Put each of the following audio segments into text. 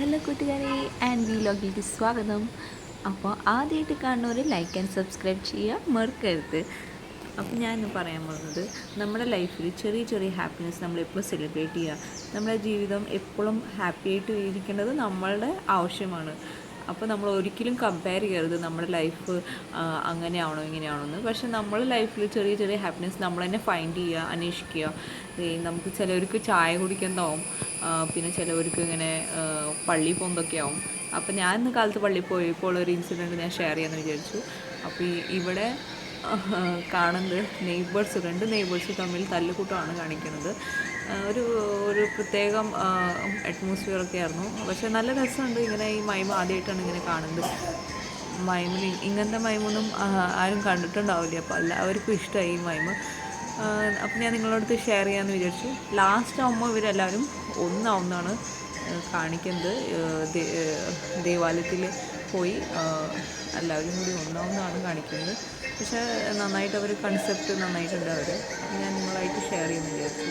Hello കൂട്ടുകാരെ, and വീലോഗിലേക്ക് സ്വാഗതം. അപ്പോൾ ആദ്യമായിട്ട് കാണുന്നവർ ലൈക്ക് ആൻഡ് സബ്സ്ക്രൈബ് ചെയ്യുക മറക്കരുത്. അപ്പോൾ ഞാൻ ഇന്ന് പറയാൻ പോകുന്നത് നമ്മുടെ ലൈഫിൽ ചെറിയ ചെറിയ ഹാപ്പിനെസ് നമ്മളെപ്പോഴും സെലിബ്രേറ്റ് ചെയ്യുക. നമ്മുടെ ജീവിതം എപ്പോഴും ഹാപ്പി ആയിട്ട് ഇരിക്കേണ്ടത് നമ്മളുടെ ആവശ്യമാണ്. അപ്പോൾ നമ്മൾ ഒരിക്കലും കമ്പയർ ചെയ്യരുത് നമ്മുടെ ലൈഫ് അങ്ങനെയാണോ ഇങ്ങനെയാണോ എന്ന്. പക്ഷെ നമ്മൾ ലൈഫിൽ ചെറിയ ചെറിയ ഹാപ്പിനെസ് നമ്മൾ തന്നെ ഫൈൻഡ് ചെയ്യുക, അന്വേഷിക്കുക. നമുക്ക് ചിലവർക്ക് ചായ കുടിക്കുന്നതാവും, പിന്നെ ചിലവർക്ക് ഇങ്ങനെ പള്ളിയിൽ പോകുന്നതൊക്കെ ആവും. അപ്പോൾ ഞാൻ ഇന്ന് കാലത്ത് പള്ളിയിൽ പോയപ്പോൾ ഒരു ഇൻസിഡൻറ്റ് ഞാൻ ഷെയർ ചെയ്യാമെന്ന് വിചാരിച്ചു. അപ്പോൾ ഇവിടെ കാണുന്നത് രണ്ട് നെയ്ബേഴ്സ് തമ്മിൽ തല്ലുകൂട്ടമാണ് കാണിക്കുന്നത്. ഒരു ഒരു പ്രത്യേകം അറ്റ്മോസ്ഫിയറൊക്കെ ആയിരുന്നു. പക്ഷേ നല്ല രസമുണ്ട്. ഇങ്ങനെ ഈ മൈമ ആദ്യമായിട്ടാണ് ഇങ്ങനെ കാണുന്നത്. മൈമിൽ ഇങ്ങനത്തെ മൈമൊന്നും ആരും കണ്ടിട്ടുണ്ടാവില്ല. അപ്പോൾ എല്ലാവർക്കും ഇഷ്ടമായി ഈ മൈമ്. അപ്പം ഞാൻ നിങ്ങളടുത്ത് ഷെയർ ചെയ്യാമെന്ന് വിചാരിച്ചു. ലാസ്റ്റ് ആകുമ്പോൾ ഇവരെല്ലാവരും ഒന്നാവുന്നതാണ് കാണിക്കുന്നത്. ദേവാലയത്തിൽ പോയി എല്ലാവരും കൂടി ഒന്നാവുന്നതാണ് കാണിക്കുന്നത്. പക്ഷേ നന്നായിട്ട് അവർ കൺസെപ്റ്റ് നന്നായിട്ടുണ്ട്. ഞാൻ നിങ്ങളായിട്ട് ഷെയർ ചെയ്യുമെന്ന് വിചാരിച്ചു.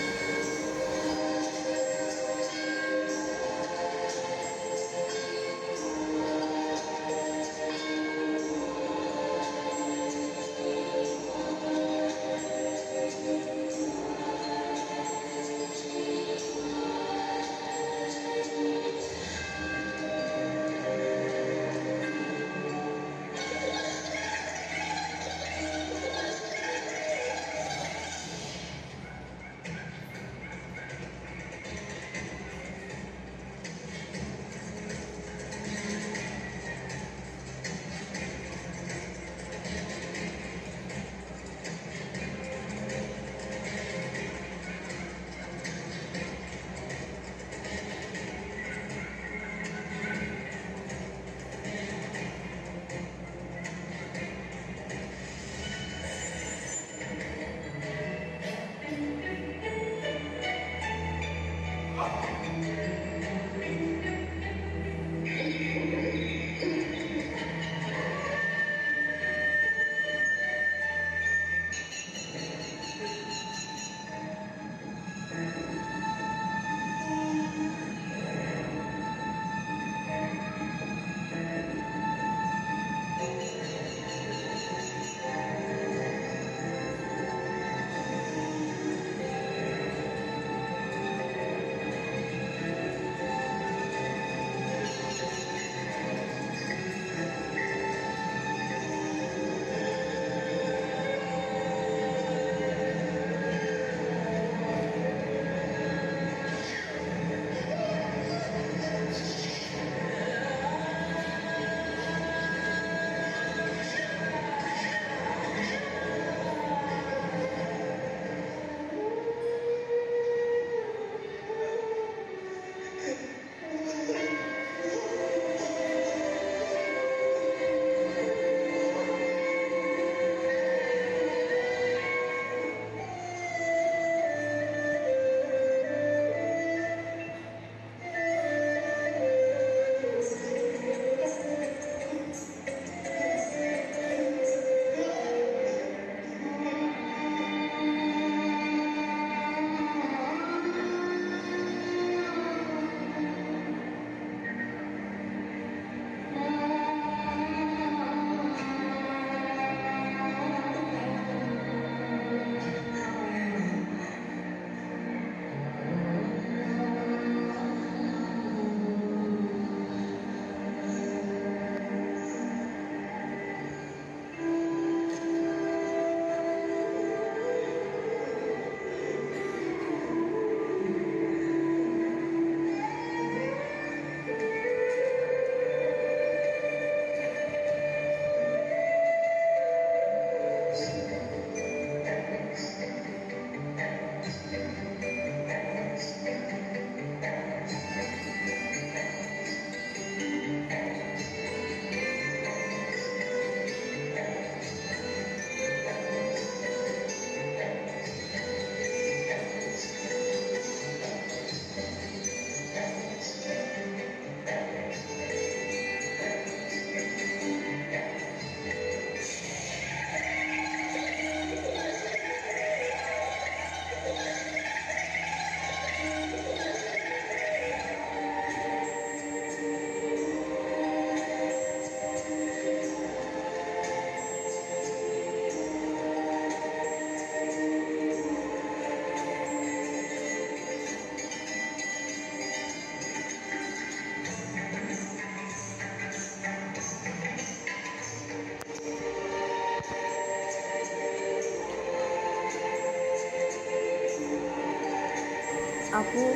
അപ്പോൾ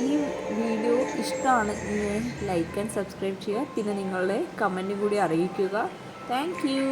ഈ വീഡിയോ ഇഷ്ടമാണ്, ലൈക്ക് ആൻഡ് സബ്സ്ക്രൈബ് ചെയ്യുക. പിന്നെ നിങ്ങളുടെ കമൻറ്റും കൂടി അറിയിക്കുക. Thank you.